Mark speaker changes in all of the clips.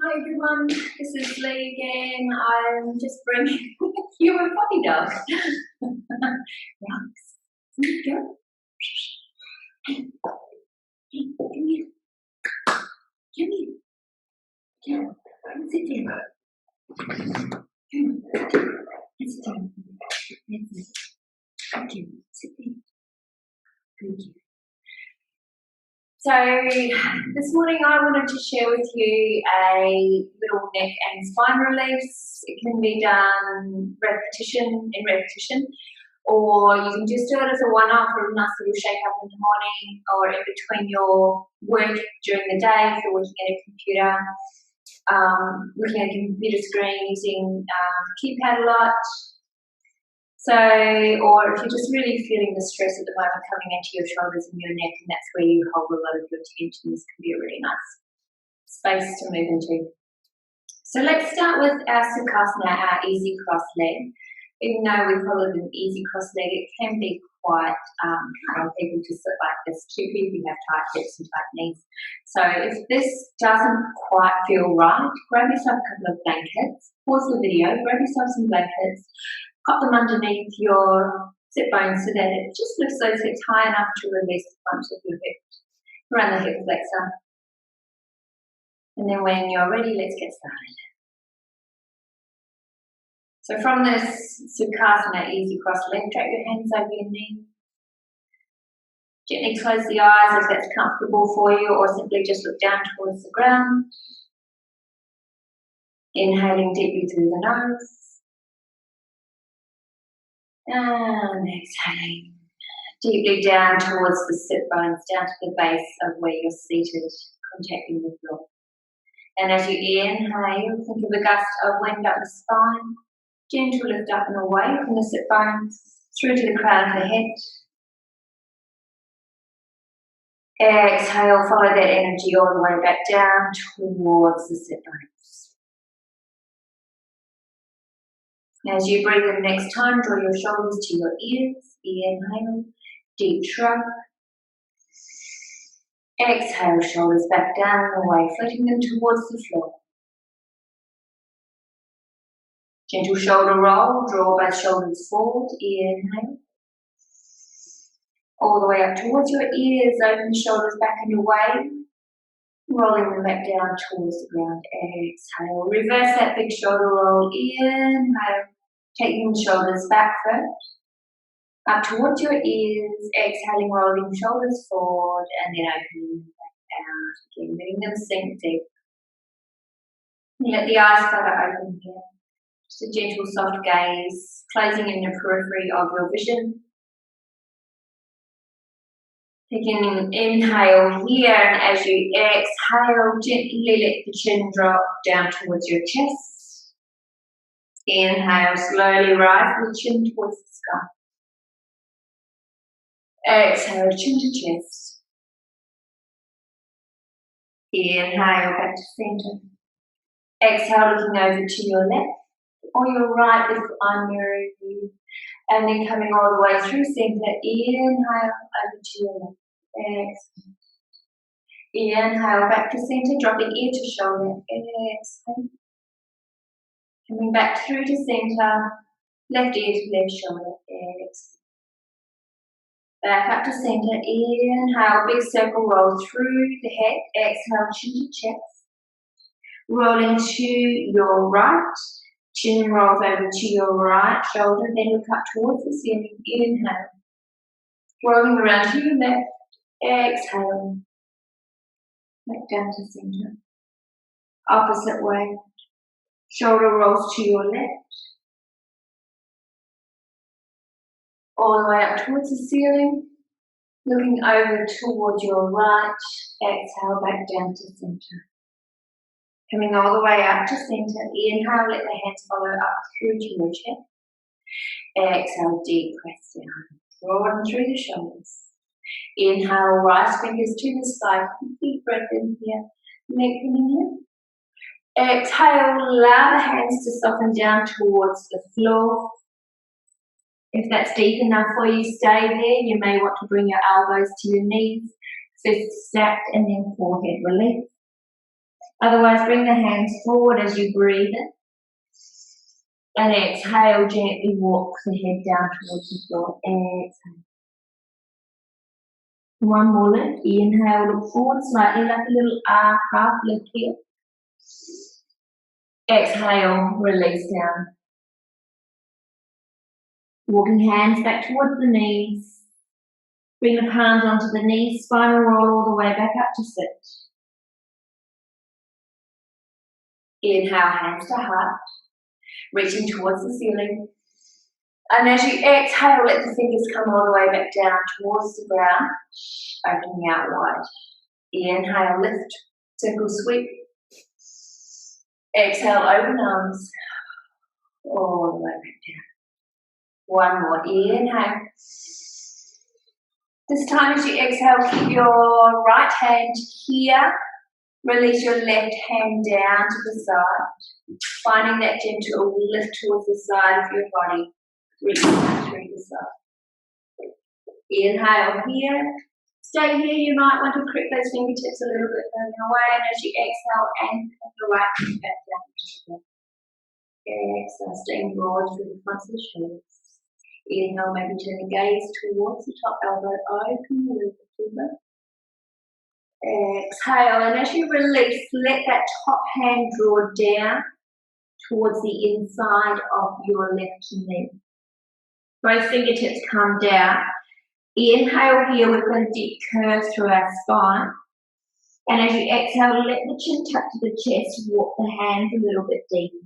Speaker 1: Hi everyone, this is Lee again. I'm just bringing you a puppy dog. Relax. Here you go. Hey, come here. Come here. Come on, sit down. Come on, let's sit down. Thank you. Sit down. Thank you. So this morning I wanted to share with you a little neck and spine release. It can be done repetition, or you can just do it as a one-off or a nice little shake up in the morning or in between your work during the day if you're working at a computer, looking at a computer screen using keypad a lot. So, or if you're just really feeling the stress at the moment coming into your shoulders and your neck, and that's where you hold a lot of your tension, this can be a really nice space to move into. So let's start with our Sukhasana, our easy cross leg. Even though we call it an easy cross leg, it can be quite hard on people to sit like this, particularly if you have tight hips and tight knees. So if this doesn't quite feel right, grab yourself a couple of blankets, pause the video, grab yourself some blankets, pop them underneath your sit bones so that it just lifts those hips high enough to release the front of your hip, around the hip flexor. And then when you're ready, let's get started. So from this Sukhasana, easy cross leg, drag your hands over your knee. Gently close the eyes if that's comfortable for you, or simply just look down towards the ground. Inhaling deeply through the nose. And exhaling deeply down towards the sit bones, down to the base of where you're seated, contacting the floor. And as you inhale, think of a gust of wind up the spine, gentle lift up and away from the sit bones, through to the crown of the head. Exhale, follow that energy all the way back down towards the sit bones. As you breathe in next time, draw your shoulders to your ears. Inhale, deep shrug. Exhale, shoulders back down and away, floating them towards the floor. Gentle shoulder roll, draw both shoulders forward. Inhale. All the way up towards your ears, open the shoulders back and away. Rolling them back down towards the ground. Exhale, reverse that big shoulder roll. Inhale. Taking the shoulders back first, up towards your ears, exhaling, rolling shoulders forward, and then opening them back out again, letting them sink deep. Let the eyes flutter open here. Just a gentle, soft gaze, closing in the periphery of your vision. Taking an inhale here, and as you exhale, gently let the chin drop down towards your chest. Inhale, slowly rise the chin towards the sky. Exhale, chin to chest. Inhale, back to center. Exhale, looking over to your left or your right if I'm mirroring you. And then coming all the way through center. Inhale, over to your left. Exhale. Inhale, back to center, dropping ear to shoulder. Exhale. Coming back through to center, left ear to left shoulder, exhale. Back up to center, inhale, big circle roll through the head, exhale, chin to chest. Rolling to your right, chin rolls over to your right shoulder, then look up towards the ceiling, inhale. Rolling around to your left, exhale. Back down to center. Opposite way. Shoulder rolls to your left, all the way up towards the ceiling, looking over towards your right, exhale back down to center. Coming all the way up to center, inhale, let the hands follow up through to your chest. Exhale, deep press down, broaden through the shoulders. Inhale, rise fingers to the sky, deep breath in here, lengthening here. Exhale, allow the hands to soften down towards the floor. If that's deep enough for you, stay there. You may want to bring your elbows to your knees, fists stacked, and then forehead release. Otherwise, bring the hands forward as you breathe in. And exhale, gently walk the head down towards the floor. Exhale. One more lift. Inhale, look forward slightly like a little arc, half lift here. Exhale, release down. Walking hands back towards the knees. Bring the palms onto the knees, spinal roll all the way back up to sit. Inhale, hands to heart, reaching towards the ceiling. And as you exhale, let the fingers come all the way back down towards the ground, opening out wide. Inhale, lift, circle sweep. Exhale, open arms, all the way back down. One more, inhale. This time as you exhale, keep your right hand here. Release your left hand down to the side, finding that gentle lift towards the side of your body. Reaching out through the side. Inhale here. Stay here. You might want to grip those fingertips a little bit further away. And as you exhale, anchor the right knee back down to the left. Exhale, staying broad through the fronts of the shoulders. Inhale, maybe turn the gaze towards the top elbow. Open a little bit deeper. Exhale, and as you release, let that top hand draw down towards the inside of your left knee. Both fingertips come down. Inhale here, we've got a deep curve through our spine. And as you exhale, let the chin tuck to the chest, walk the hands a little bit deeper.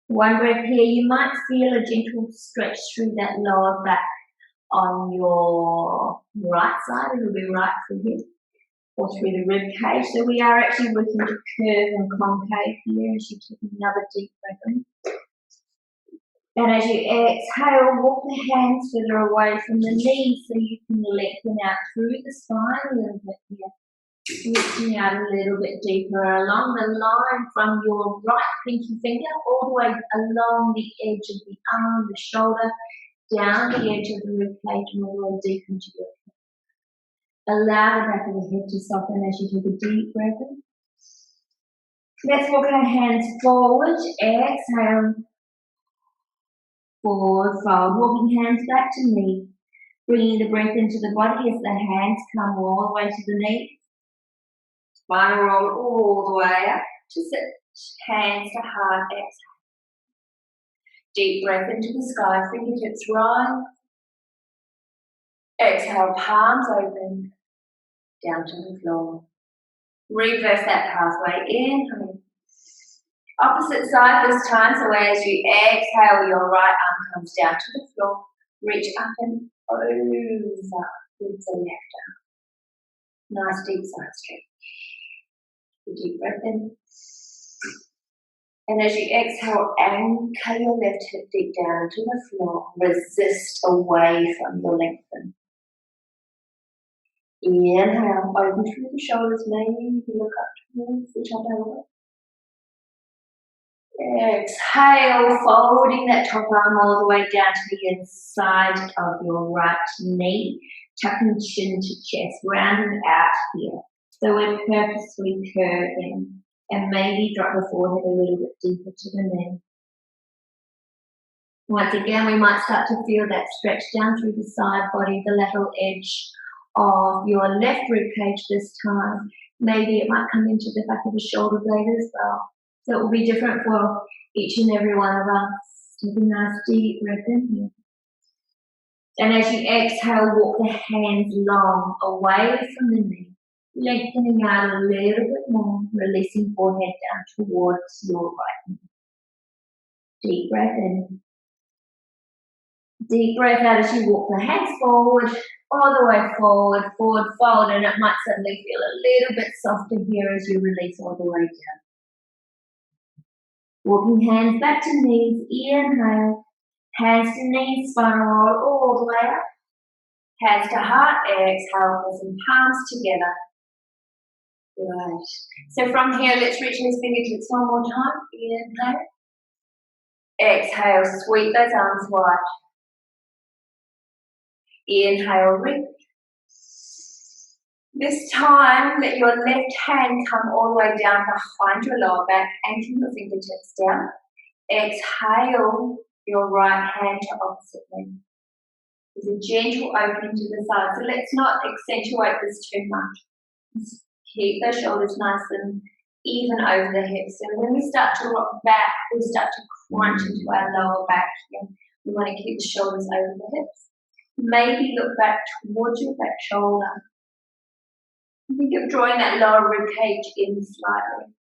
Speaker 1: One breath here, you might feel a gentle stretch through that lower back on your right side. It'll be right for you, or through the rib cage. So we are actually working to curve and concave here as you take another deep breath in. And as you exhale, walk the hands further away from the knees so you can lengthen out through the spine a little bit here. Reaching out a little bit deeper along the line from your right pinky finger all the way along the edge of the arm, the shoulder, down the edge of the rib cage and all the way deep into your head. Allow the back of the head to soften as you take a deep breath in. Let's walk our hands forward. Exhale. Forward fold. Walking hands back to knee. Bringing the breath into the body as the hands come all the way to the knee. Spinal roll all the way up to sit. Hands to heart. Exhale. Deep breath into the sky, fingertips rise. Exhale, palms open, down to the floor. Reverse that pathway, inhale. Opposite side this time, so as you exhale, your right arm comes down to the floor. Reach up and over with the left arm. Nice deep side stretch. A deep breath in. And as you exhale, anchor your left hip deep down to the floor. Resist away from the lengthen. Inhale, open through the shoulders. Maybe you look up towards the top elbow. Exhale, folding that top arm all the way down to the inside of your right knee. Tucking chin to chest, rounding out here. So we're purposefully curving. And maybe drop the forehead a little bit deeper to the knee. Once again, we might start to feel that stretch down through the side body, the lateral edge of your left rib cage this time. Maybe it might come into the back of the shoulder blade as well. So it will be different for each and every one of us. Take a nice deep breath in here. And as you exhale, walk the hands long away from the knee. Lengthening out a little bit more, releasing forehead down towards your right knee. Deep breath in. Deep breath out as you walk the hands forward, all the way forward, forward fold, and it might suddenly feel a little bit softer here as you release all the way down. Walking hands back to knees, inhale. Hands to knees, spinal roll all the way up. Hands to heart, exhale, press some palms together. Right. So from here, let's reach those fingertips one more time. Inhale. Exhale, sweep those arms wide. Inhale, reach. This time, let your left hand come all the way down behind your lower back, anchor your fingertips down. Exhale your right hand to opposite knee. There's a gentle opening to the side, so let's not accentuate this too much. Just keep the shoulders nice and even over the hips. So when we start to rock back, we start to crunch into our lower back here. We want to keep the shoulders over the hips. Maybe look back towards your back shoulder. Think of drawing that lower rib cage in slightly.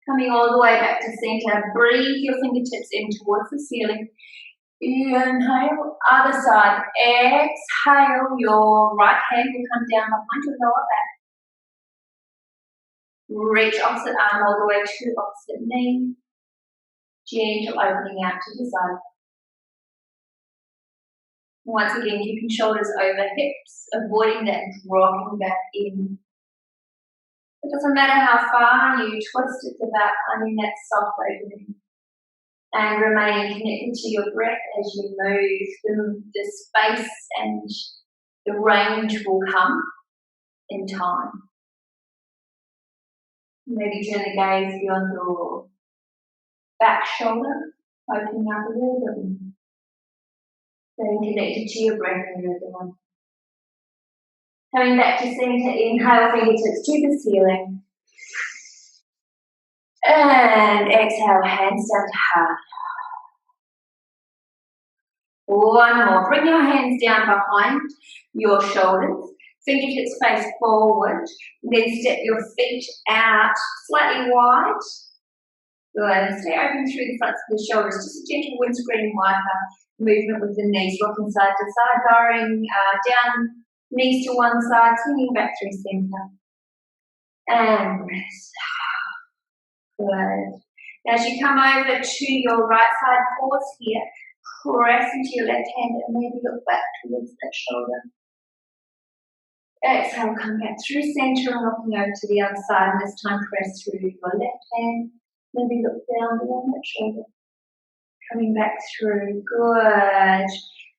Speaker 1: Coming all the way back to center, breathe your fingertips in towards the ceiling. Inhale, other side. Exhale, your right hand will come down behind your lower back. Reach opposite arm all the way to opposite knee. Gentle opening out to the side. Once again, keeping shoulders over hips, avoiding that dropping back in. It doesn't matter how far you twist, it's about finding that soft opening and remaining connected to your breath as you move. The space and the range will come in time. Maybe turn the gaze beyond your back shoulder, opening up a little bit. Staying connected to your breath and rhythm. Coming back to center, inhale, fingertips to the ceiling. And exhale, hands down to heart. One more. Bring your hands down behind your shoulders. Fingertips face forward. Then step your feet out slightly wide. Good. Stay open through the fronts of the shoulders. Just a gentle windscreen wiper movement with the knees, rocking side to side, lowering down, knees to one side, swinging back through center. And rest. Good. Now as you come over to your right side, pause here. Press into your left hand and maybe look back towards that shoulder. Exhale, come back through center and rocking over to the other side. And this time press through your left hand. Maybe look down along that shoulder. Coming back through. Good.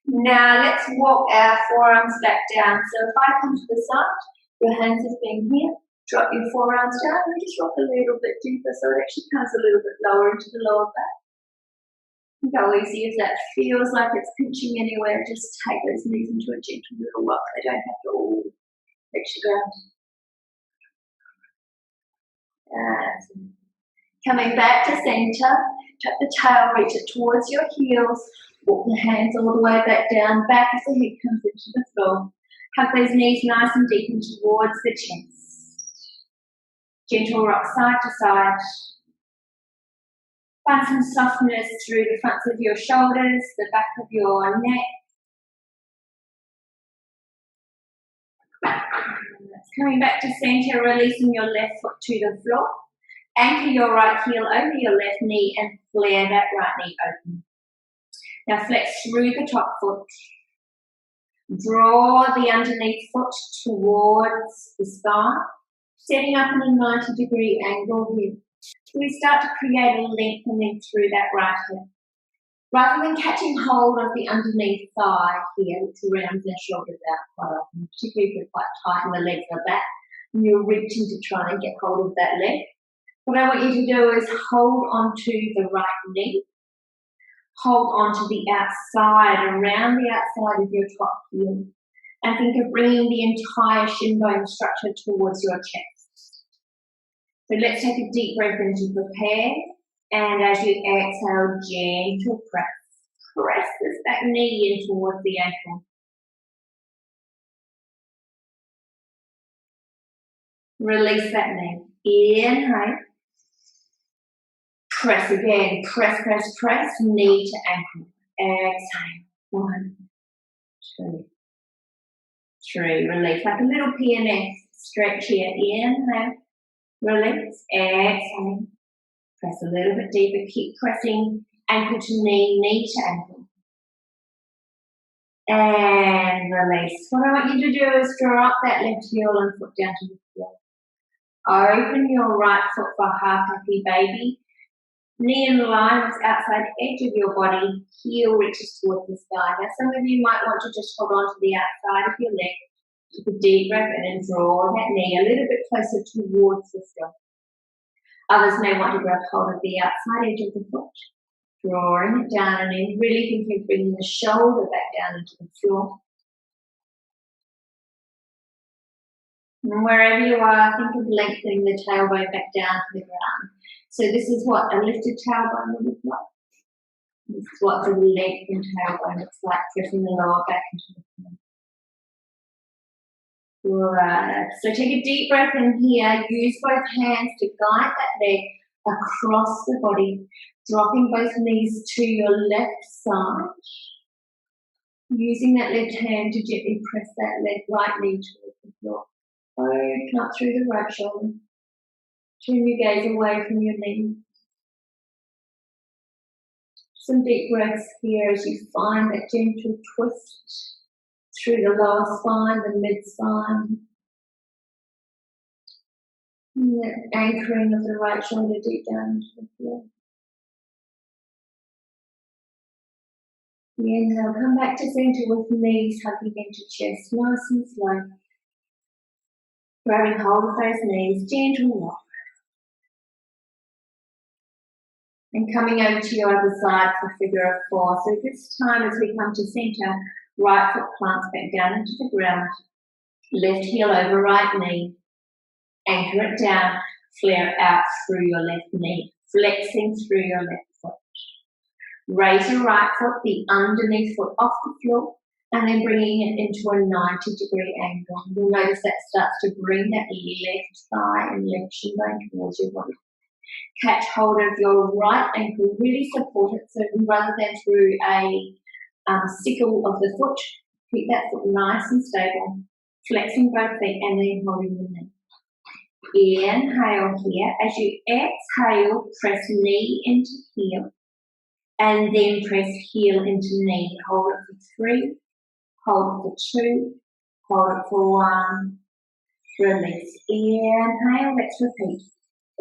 Speaker 1: Now let's walk our forearms back down. So if I come to the side, your hands have been here. Drop your forearms down and just rock a little bit deeper so it actually comes a little bit lower into the lower back. Go easy if that feels like it's pinching anywhere. Just take those knees into a gentle little rock. They don't have to all reach the ground. Coming back to center, tuck the tail, reach it towards your heels. Walk the hands all the way back down, back as the head comes into the floor. Hug those knees nice and deep in towards the chest. Gentle rock side to side. Find some softness through the fronts of your shoulders, the back of your neck. Coming back to center, releasing your left foot to the floor. Anchor your right heel over your left knee and flare that right knee open. Now flex through the top foot. Draw the underneath foot towards the spine, setting up in a 90-degree angle here. So we start to create a lengthening through that right hip. Rather than catching hold of the underneath thigh here, which rounds our shoulders out quite often, particularly if we're quite tight and the legs are back, and you're reaching to try and get hold of that leg. What I want you to do is hold onto the right knee, hold onto the outside, around the outside of your top heel, and think of bringing the entire shin bone structure towards your chest. So let's take a deep breath in to prepare, and as you exhale, gentle press. Press this back knee in towards the ankle. Release that knee. Inhale. Press again. Press, press, press. Knee to ankle. Exhale. 1, 2, 3. Release like a little PNS. Stretch here. Inhale. Release. Exhale. Press a little bit deeper. Keep pressing ankle to knee, knee to ankle. And release. What I want you to do is draw up that left heel and foot down to the floor. Open your right foot for half happy baby. Knee in line with the outside edge of your body, heel reaches towards the sky. Now some of you might want to just hold on to the outside of your leg. Take a deep breath in and draw that knee a little bit closer towards the floor. Others may want to grab hold of the outside edge of the foot, drawing it down and in, really thinking of bringing the shoulder back down into the floor. And wherever you are, think of lengthening the tailbone back down to the ground. So this is what a lifted tailbone would look like. This is what the lengthened tailbone looks like, pressing the lower back into the floor. Right. So take a deep breath in here. Use both hands to guide that leg across the body, dropping both knees to your left side. Using that left hand to gently press that right knee towards the floor. Open up through the right shoulder. Turn your gaze away from your knee. Some deep breaths here as you find that gentle twist through the lower spine, the mid-spine. And that anchoring of the right shoulder deep down into the floor. Inhale, come back to center with knees hugging into chest, nice and slow. Grabbing hold of those knees, gentle rock. And coming over to your other side for figure of four. So this time as we come to center, right foot plants back down into the ground. Left heel over right knee. Anchor it down, flare out through your left knee, flexing through your left foot. Raise your right foot, the underneath foot off the floor, and then bringing it into a 90-degree angle. You'll notice that starts to bring that left thigh and left shin bone towards your body. Catch hold of your right ankle, really support it, so rather than through a sickle of the foot, keep that foot nice and stable, flexing both feet and then holding the knee. Inhale here. As you exhale, press knee into heel, and then press heel into knee. Hold it for 3, hold it for 2, hold it for 1, release. Inhale, let's repeat.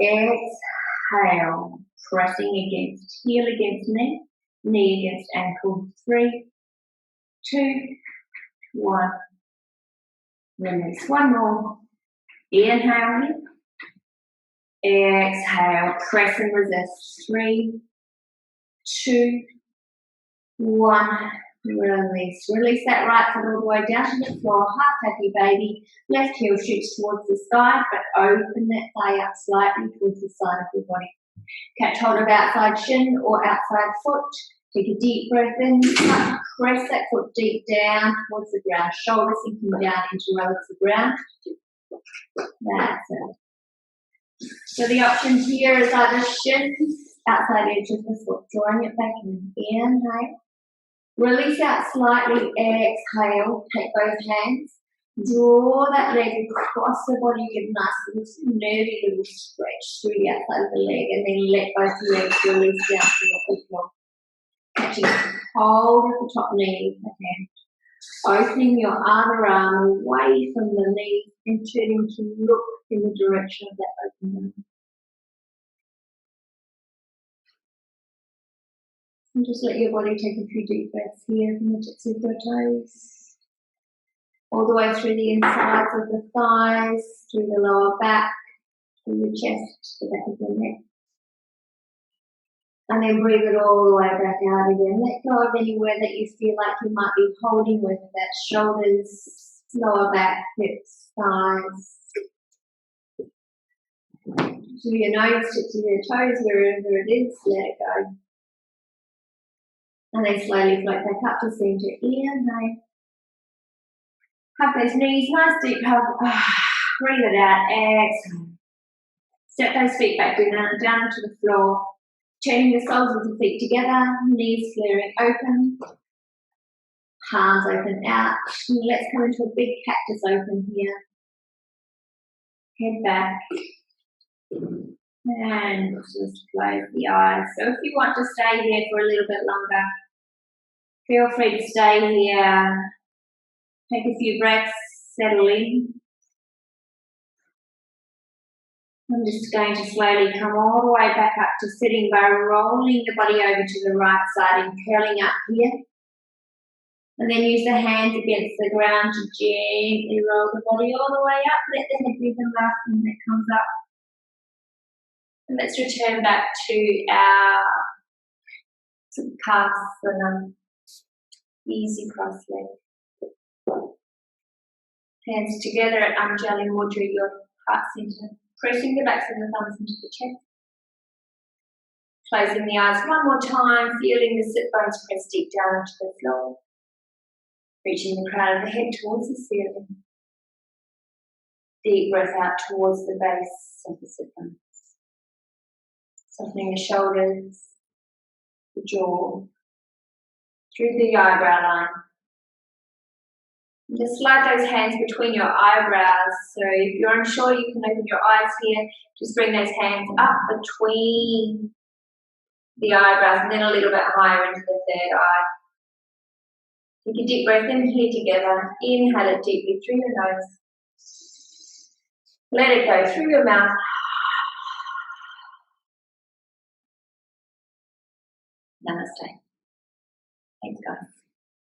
Speaker 1: Exhale, pressing against heel against knee against ankle. 3, 2, 1, release. One more. Inhale here. Exhale, press and resist. 3, 2, 1, release. Release that right foot all the way down to the floor. Half happy baby. Left heel shoots towards the side, but open that thigh up slightly towards the side of your body. Catch hold of outside shin or outside foot. Take a deep breath in. Press that foot deep down towards the ground. Shoulder sinking down into relative ground. That's it. So the option here is either shin, outside edge of the foot, drawing it back in. Inhale. Release out slightly. Exhale. Take both hands. Draw that leg across the body. Give a nice little nervy little stretch through the outside of the leg, and then let both legs release down to the floor. Catching hold of the top knee with the hand. Opening your other arm away from the knee and turning to look in the direction of that open arm. And just let your body take a few deep breaths here from the tips of your toes. All the way through the insides of the thighs, through the lower back, through your chest, the back of your neck. And then breathe it all the way back out again. Let go of anywhere that you feel like you might be holding with that. Shoulders, lower back, hips, thighs. To your nose, tips of your toes, wherever it is, let it go. And then slowly float back up to center. Inhale. Hug those knees, nice deep hug. Breathe it out. Exhale. Step those feet back down to the floor. Turning the soles of the feet together, knees flaring open, palms open out. Let's come into a big cactus open here. Head back. And just close the eyes. So if you want to stay here for a little bit longer, feel free to stay here. Take a few breaths, settle in. I'm just going to slowly come all the way back up to sitting by rolling the body over to the right side and curling up here. And then use the hands against the ground to gently roll the body all the way up. Let the head be the last thing that comes up. And let's return back to our Sukhasana, easy cross leg. Hands together at Anjali Mudra, your heart center. Pressing the backs of the thumbs into the chest. Closing the eyes one more time, feeling the sit bones press deep down into the floor. Reaching the crown of the head towards the ceiling. Deep breath out towards the base of the sit bones. Softening the shoulders, the jaw, through the eyebrow line. And just slide those hands between your eyebrows. So if you're unsure, you can open your eyes here. Just bring those hands up between the eyebrows and then a little bit higher into the third eye. Take a deep breath in here together. Inhale it deeply through your nose. Let it go through your mouth. Namaste. Thanks, guys.